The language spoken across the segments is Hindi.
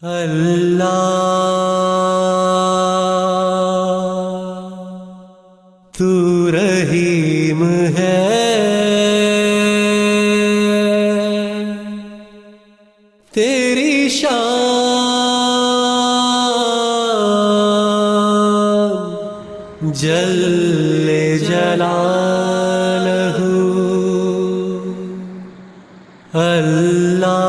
अल्लाह तू रहीम है, तेरी शान जल्ले जलालहू। अल्लाह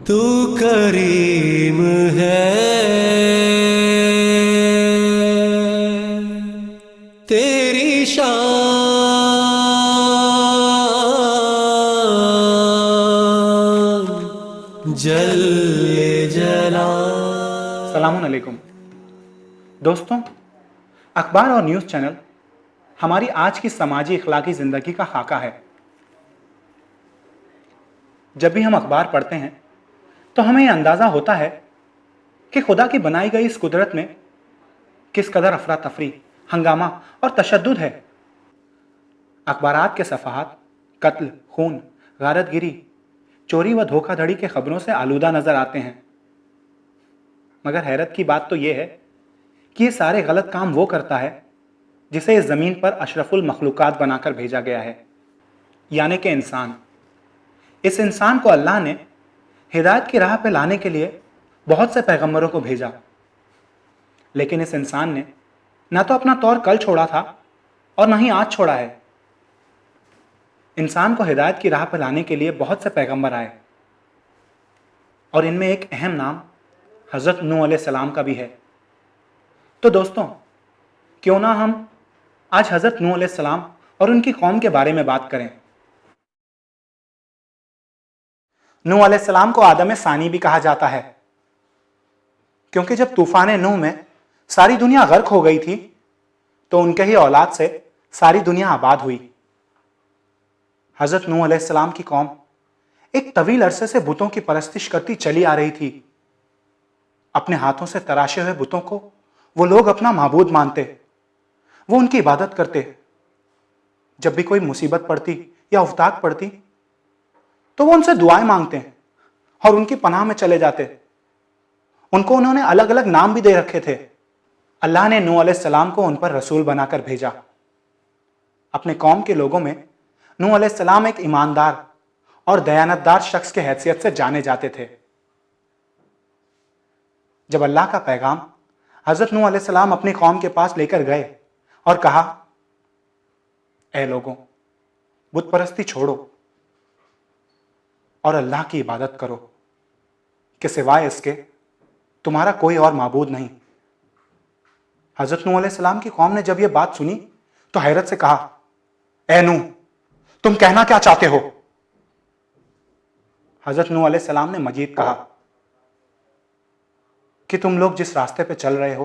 तू करीम है, तेरी शान जल्ले जला। अस्सलामुअलैकुम दोस्तों, अखबार और न्यूज़ चैनल हमारी आज की समाजी इखलाकी ज़िंदगी का खाका है। जब भी हम अखबार पढ़ते हैं तो हमें यह अंदाज़ा होता है कि खुदा की बनाई गई इस कुदरत में किस कदर अफरा तफरी, हंगामा और तशद्दुद है। अखबारात के सफ़हात कत्ल, खून, गारतगिरी, चोरी व धोखाधड़ी के खबरों से आलूदा नजर आते हैं। मगर हैरत की बात तो यह है कि ये सारे गलत काम वो करता है जिसे इस ज़मीन पर अशरफुल मखलूकात बनाकर भेजा गया है, यानी कि इंसान। इस इंसान को अल्लाह ने हिदायत की राह पर लाने के लिए बहुत से पैगंबरों को भेजा, लेकिन इस इंसान ने ना तो अपना तौर कल छोड़ा था और ना ही आज छोड़ा है। इंसान को हिदायत की राह पर लाने के लिए बहुत से पैगंबर आए और इनमें एक अहम नाम हज़रत नूह अलैहिस्सलाम का भी है। तो दोस्तों, क्यों ना हम आज हज़रत नूह अलैहिस्सलाम और उनकी कौम के बारे में बात करें। नूह अलैहिस्सलाम को आदम सानी भी कहा जाता है, क्योंकि जब तूफान नूह में सारी दुनिया गर्क हो गई थी तो उनके ही औलाद से सारी दुनिया आबाद हुई। हज़रत नूह अलैहिस्सलाम की कौम एक तवील अरसे से बुतों की परस्तिश करती चली आ रही थी। अपने हाथों से तराशे हुए बुतों को वो लोग अपना माबूद मानते, वो उनकी इबादत करते। जब भी कोई मुसीबत पड़ती या उफ्ताक पड़ती तो वो उनसे दुआएं मांगते और उनकी पनाह में चले जाते। उनको उन्होंने अलग अलग नाम भी दे रखे थे। अल्लाह ने नूह अलैहिस्सलाम को उन पर रसूल बनाकर भेजा। अपने कौम के लोगों में नूह अलैहिस्सलाम एक ईमानदार और दयानतदार शख्स के हैसियत से जाने जाते थे। जब अल्लाह का पैगाम हज़रत नूह अलैहिस्सलाम अपनी कौम के पास लेकर गए और कहा, ए लोगों, बुत परस्ती छोड़ो और अल्लाह की इबादत करो कि सिवाय इसके तुम्हारा कोई और माबूद नहीं। हज़रत नूह अलैहिस्सलाम की कौम ने जब यह बात सुनी तो हैरत से कहा, ए नूह, तुम कहना क्या चाहते हो? हज़रत नूह अलैहिस्सलाम ने मजीद कहा कि तुम लोग जिस रास्ते पे चल रहे हो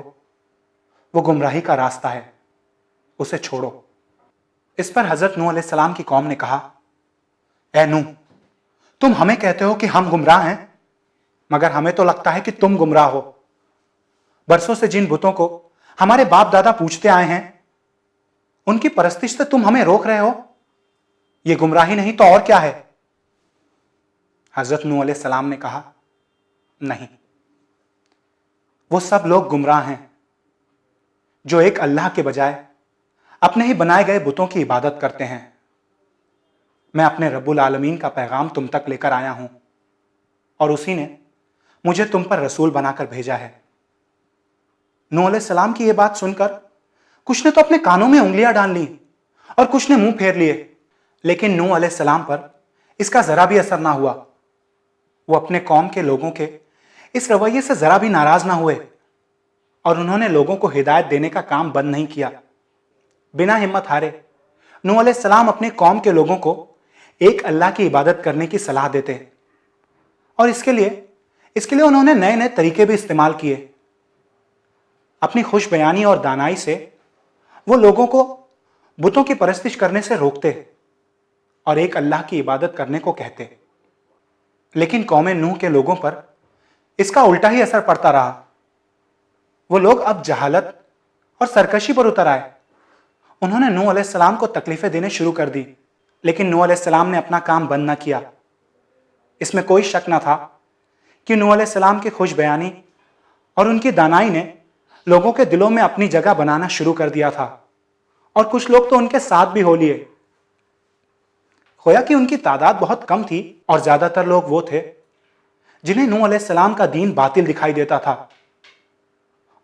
वो गुमराही का रास्ता है, उसे छोड़ो। इस पर हज़रत नूह अलैहिस्सलाम की कौम ने कहा, ए नूह, तुम हमें कहते हो कि हम गुमराह हैं, मगर हमें तो लगता है कि तुम गुमराह हो। बरसों से जिन बुतों को हमारे बाप दादा पूजते आए हैं उनकी परस्तिश से तुम हमें रोक रहे हो। यह गुमराही नहीं तो और क्या है? हज़रत नूह अलैहिस्सलाम ने कहा, नहीं, वो सब लोग गुमराह हैं जो एक अल्लाह के बजाय अपने ही बनाए गए बुतों की इबादत करते हैं। मैं अपने रब्बुल आलमीन का पैगाम तुम तक लेकर आया हूं और उसी ने मुझे तुम पर रसूल बनाकर भेजा है। नूह अलैहिस्सलाम की यह बात सुनकर कुछ ने तो अपने कानों में उंगलियां डाल ली और कुछ ने मुंह फेर लिए, लेकिन नूह अलैहिस्सलाम पर इसका जरा भी असर ना हुआ। वो अपने कौम के लोगों के इस रवैये से जरा भी नाराज ना हुए और उन्होंने लोगों को हिदायत देने का काम बंद नहीं किया। बिना हिम्मत हारे नूह अलैहिस्सलाम अपने कौम के लोगों को एक अल्लाह की इबादत करने की सलाह देते और इसके लिए उन्होंने नए नए तरीके भी इस्तेमाल किए। अपनी खुश बयानी और दानाई से वो लोगों को बुतों की परस्तिश करने से रोकते और एक अल्लाह की इबादत करने को कहते। लेकिन कौम नूह के लोगों पर इसका उल्टा ही असर पड़ता रहा। वो लोग अब जहालत और सरकशी पर उतर आए। उन्होंने नूह अलैहिस्सलाम को तकलीफें देने शुरू कर दी लेकिन नूह अलैहिस्सलाम ने अपना काम बंद न किया। इसमें कोई शक न था कि नूह अलैहिस्सलाम की खुश बयानी और उनकी दानाई ने लोगों के दिलों में अपनी जगह बनाना शुरू कर दिया था, और कुछ लोग तो उनके साथ भी हो लिए। होया कि उनकी तादाद बहुत कम थी और ज्यादातर लोग वो थे जिन्हें नूह अलैहिस्सलाम का दीन बातिल दिखाई देता था।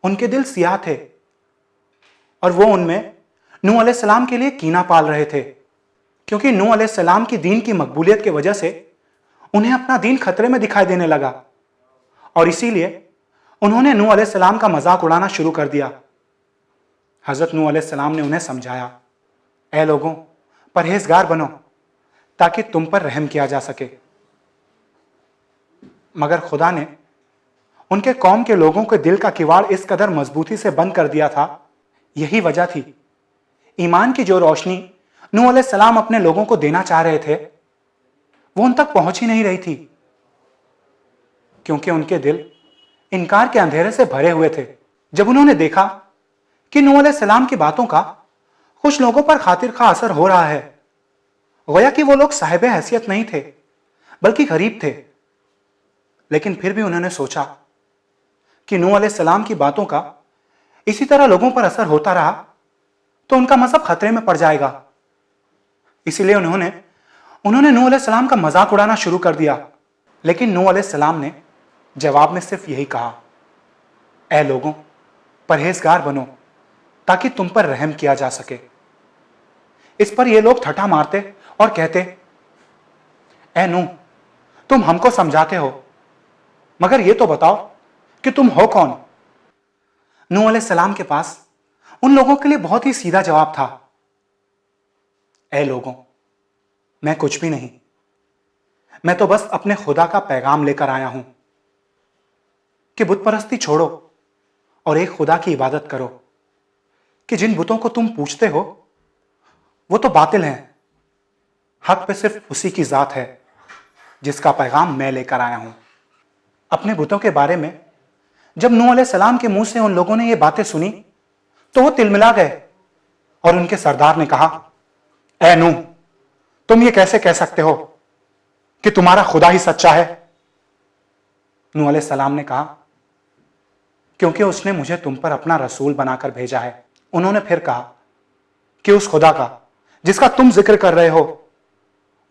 उनके दिल सियाह थे और वो उनमें नूह अलैहिस्सलाम के लिए कीना पाल रहे थे, क्योंकि नूह अलैहिस्सलाम की दीन की मकबूलियत की वजह से उन्हें अपना दीन खतरे में दिखाई देने लगा, और इसीलिए उन्होंने नूह अलैहिस्सलाम का मजाक उड़ाना शुरू कर दिया। हजरत नूह अलैहिस्सलाम ने उन्हें समझाया, ऐ लोगों, परहेजगार बनो ताकि तुम पर रहम किया जा सके। मगर खुदा ने उनके कौम के लोगों के दिल का किवाड़ इस कदर मजबूती से बंद कर दिया था। यही वजह थी, ईमान की जो रोशनी नूह अलैहिस्सलाम अपने लोगों को देना चाह रहे थे वो उन तक पहुंच ही नहीं रही थी, क्योंकि उनके दिल इनकार के अंधेरे से भरे हुए थे। जब उन्होंने देखा कि नूह अलैहिस्सलाम की बातों का कुछ लोगों पर खातिर खा असर हो रहा है, गोया कि वो लोग साहिब हैसियत नहीं थे बल्कि गरीब थे, लेकिन फिर भी उन्होंने सोचा कि नूह अलैहिस्सलाम की बातों का इसी तरह लोगों पर असर होता रहा तो उनका मजहब खतरे में पड़ जाएगा। इसीलिए उन्होंने नूह अलैहिस्सलाम का मजाक उड़ाना शुरू कर दिया। लेकिन नूह अलैहिस्सलाम ने जवाब में सिर्फ यही कहा, ऐ लोगों, परहेजगार बनो ताकि तुम पर रहम किया जा सके। इस पर ये लोग ठट्ठा मारते और कहते, ऐ नूह, तुम हमको समझाते हो, मगर ये तो बताओ कि तुम हो कौन। नूह अलैहिस्सलाम के पास उन लोगों के लिए बहुत ही सीधा जवाब था, ऐ लोगों, मैं कुछ भी नहीं, मैं तो बस अपने खुदा का पैगाम लेकर आया हूं कि बुत परस्ती छोड़ो और एक खुदा की इबादत करो, कि जिन बुतों को तुम पूछते हो वो तो बातिल हैं, हक पे सिर्फ उसी की जात है जिसका पैगाम मैं लेकर आया हूं। अपने बुतों के बारे में जब नूह अलैहिस्सलाम के मुंह से उन लोगों ने ये बातें सुनी तो वो तिलमिला गए, और उनके सरदार ने कहा, ऐ नूह, तुम ये कैसे कह सकते हो कि तुम्हारा खुदा ही सच्चा है। नूह अलैहिस्सलाम ने कहा, क्योंकि उसने मुझे तुम पर अपना रसूल बनाकर भेजा है। उन्होंने फिर कहा कि उस खुदा का जिसका तुम जिक्र कर रहे हो,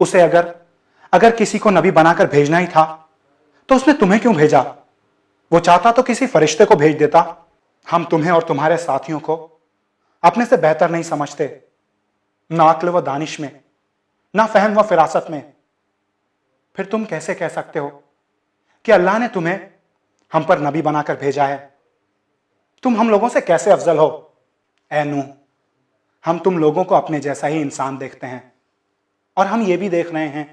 उसे अगर किसी को नबी बनाकर भेजना ही था तो उसने तुम्हें क्यों भेजा? वो चाहता तो किसी फरिश्ते को भेज देता। हम तुम्हें और तुम्हारे साथियों को अपने से बेहतर नहीं समझते, ना अक्ल व दानिश में, ना फहम व फिरासत में। फिर तुम कैसे कह सकते हो कि अल्लाह ने तुम्हें हम पर नबी बनाकर भेजा है? तुम हम लोगों से कैसे अफजल हो? ऐ नूह, हम तुम लोगों को अपने जैसा ही इंसान देखते हैं, और हम ये भी देख रहे हैं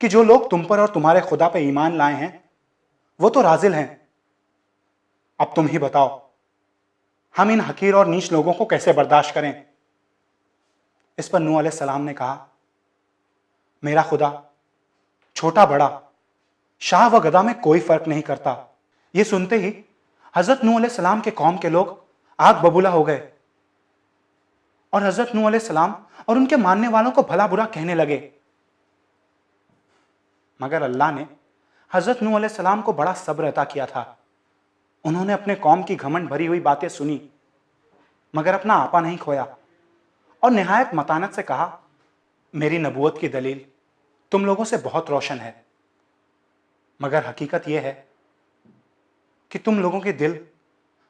कि जो लोग तुम पर और तुम्हारे खुदा पे ईमान लाए हैं वो तो राजिल हैं। अब तुम ही बताओ, हम इन हकीर और नीच लोगों को कैसे बर्दाश्त करें? इस पर नूह अलैहिस्सलाम ने कहा, मेरा खुदा छोटा बड़ा, शाह व गधा में कोई फर्क नहीं करता। यह सुनते ही हजरत नूह अलैहिस्सलाम के कौम के लोग आग बबूला हो गए और हजरत नूह अलैहिस्सलाम और उनके मानने वालों को भला बुरा कहने लगे। मगर अल्लाह ने हजरत नूह अलैहिस्सलाम को बड़ा सब्र अता किया था। उन्होंने अपने कौम की घमंड भरी हुई बातें सुनी, मगर अपना आपा नहीं खोया और निहायत मतानत से कहा, मेरी नबूवत की दलील तुम लोगों से बहुत रोशन है, मगर हकीकत यह है कि तुम लोगों के दिल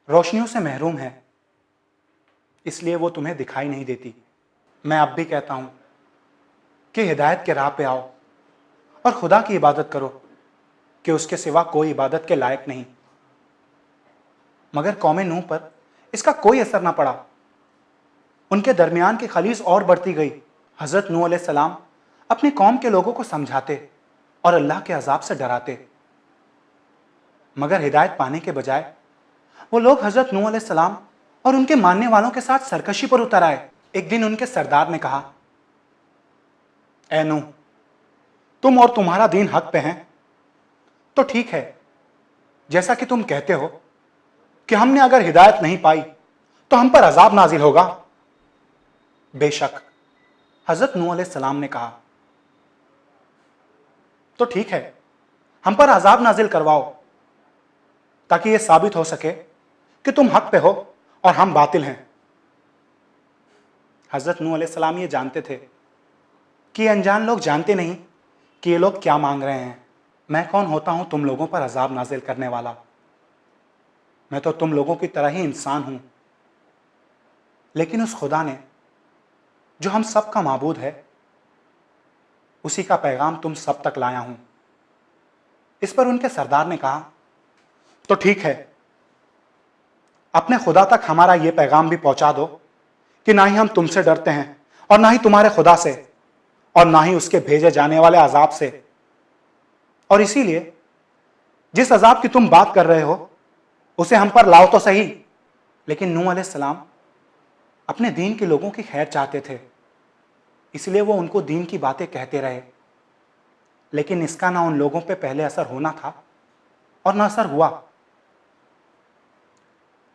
रोशनियों से महरूम है, इसलिए वो तुम्हें दिखाई नहीं देती। मैं अब भी कहता हूं कि हिदायत के राह पे आओ और खुदा की इबादत करो कि उसके सिवा कोई इबादत के लायक नहीं। मगर कौम नूह पर इसका कोई असर ना पड़ा। उनके दरमियान की खलीज और बढ़ती गई। हजरत नूह अलैहिस्सलाम अपनी कौम के लोगों को समझाते और अल्लाह के अजाब से डराते, मगर हिदायत पाने के बजाय वो लोग हजरत नूह अलैहिस्सलाम और उनके मानने वालों के साथ सरकशी पर उतर आए। एक दिन उनके सरदार ने कहा, ऐ नूह, तुम और तुम्हारा दीन हक पे हैं तो ठीक है, जैसा कि तुम कहते हो कि हमने अगर हिदायत नहीं पाई तो हम पर अजाब नाजिल होगा। बेशक हजरत नूह अलैहिस्सलाम ने कहा, तो ठीक है, हम पर अजाब नाजिल करवाओ ताकि यह साबित हो सके कि तुम हक पे हो और हम बातिल हैं। हजरत नूह अलैहिस्सलाम ये जानते थे कि ये अनजान लोग जानते नहीं कि ये लोग क्या मांग रहे हैं। मैं कौन होता हूं तुम लोगों पर अजाब नाजिल करने वाला? मैं तो तुम लोगों की तरह ही इंसान हूं। लेकिन उस खुदा ने जो हम सब का माबूद है, उसी का पैगाम तुम सब तक लाया हूं। इस पर उनके सरदार ने कहा, तो ठीक है, अपने खुदा तक हमारा यह पैगाम भी पहुंचा दो कि ना ही हम तुमसे डरते हैं और ना ही तुम्हारे खुदा से और ना ही उसके भेजे जाने वाले अजाब से। और इसीलिए जिस अजाब की तुम बात कर रहे हो उसे हम पर लाओ तो सही। लेकिन नूह अलैहिस्सलाम अपने दीन के लोगों की खैर चाहते थे, इसलिए वो उनको दीन की बातें कहते रहे। लेकिन इसका ना उन लोगों पे पहले असर होना था और ना असर हुआ।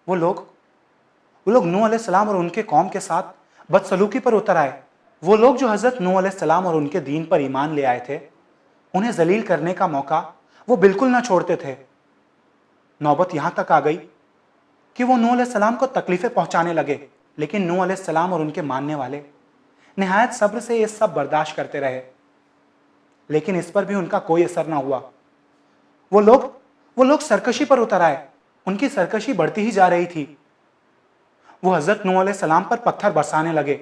वो लोग नूह अलैहिस्सलाम और उनके कौम के साथ बदसलूकी पर उतर आए। वो लोग जो हजरत नूह अलैहिस्सलाम और उनके दीन पर ईमान ले आए थे, उन्हें जलील करने का मौका वो बिल्कुल ना छोड़ते थे। नौबत यहां तक आ गई कि वो नूह अलैहिस्सलाम को तकलीफें पहुंचाने लगे। लेकिन नूह अलैहिस्सलाम और उनके मानने वाले निहायत सब्र से ये सब बर्दाश्त करते रहे। लेकिन इस पर भी उनका कोई असर ना हुआ। वो लोग सरकशी पर उतर आए। उनकी सरकशी बढ़ती ही जा रही थी। वो हजरत नूह अलैहिस्सलाम पर पत्थर बरसाने लगे।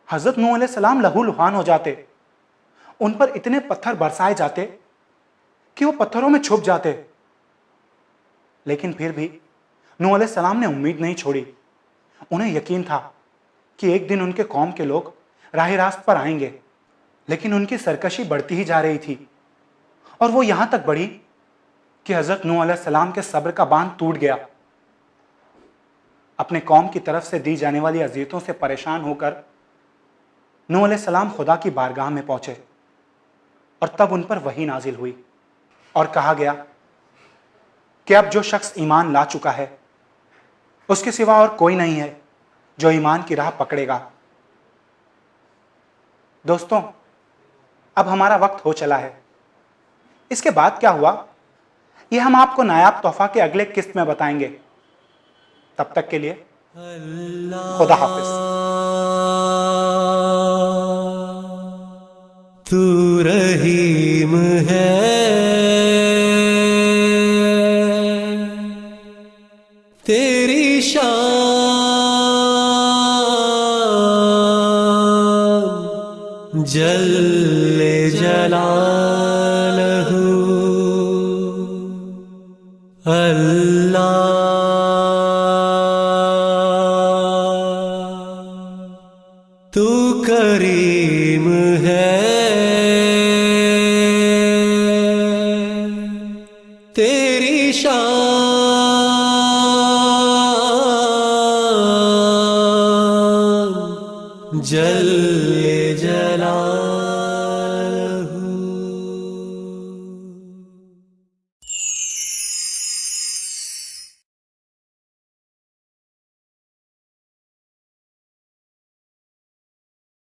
हजरत नूह अलैहिस्सलाम लहूलुहान हो जाते। उन पर इतने पत्थर बरसाए जाते कि वो पत्थरों में छुप जाते। लेकिन फिर भी नूह अलैहिस्सलाम ने उम्मीद नहीं छोड़ी। उन्हें यकीन था कि एक दिन उनके कौम के लोग राह रास्त पर आएंगे। लेकिन उनकी सरकशी बढ़ती ही जा रही थी और वो यहां तक बढ़ी कि हजरत नूह अलैहिस्सलाम के सब्र का बांध टूट गया। अपने कौम की तरफ से दी जाने वाली अजियतों से परेशान होकर नूह अलैहिस्सलाम खुदा की बारगाह में पहुंचे और तब उन पर वही नाजिल हुई और कहा गया कि अब जो शख्स ईमान ला चुका है उसके सिवा और कोई नहीं है जो ईमान की राह पकड़ेगा। दोस्तों, अब हमारा वक्त हो चला है। इसके बाद क्या हुआ यह हम आपको नायाब तोहफा के अगले किस्त में बताएंगे। तब तक के लिए खुदा हाफिज। तू रहीम है, तेरी शान जल्ले जलालहू। अल्लाह तू करीम है, तेरी शान जल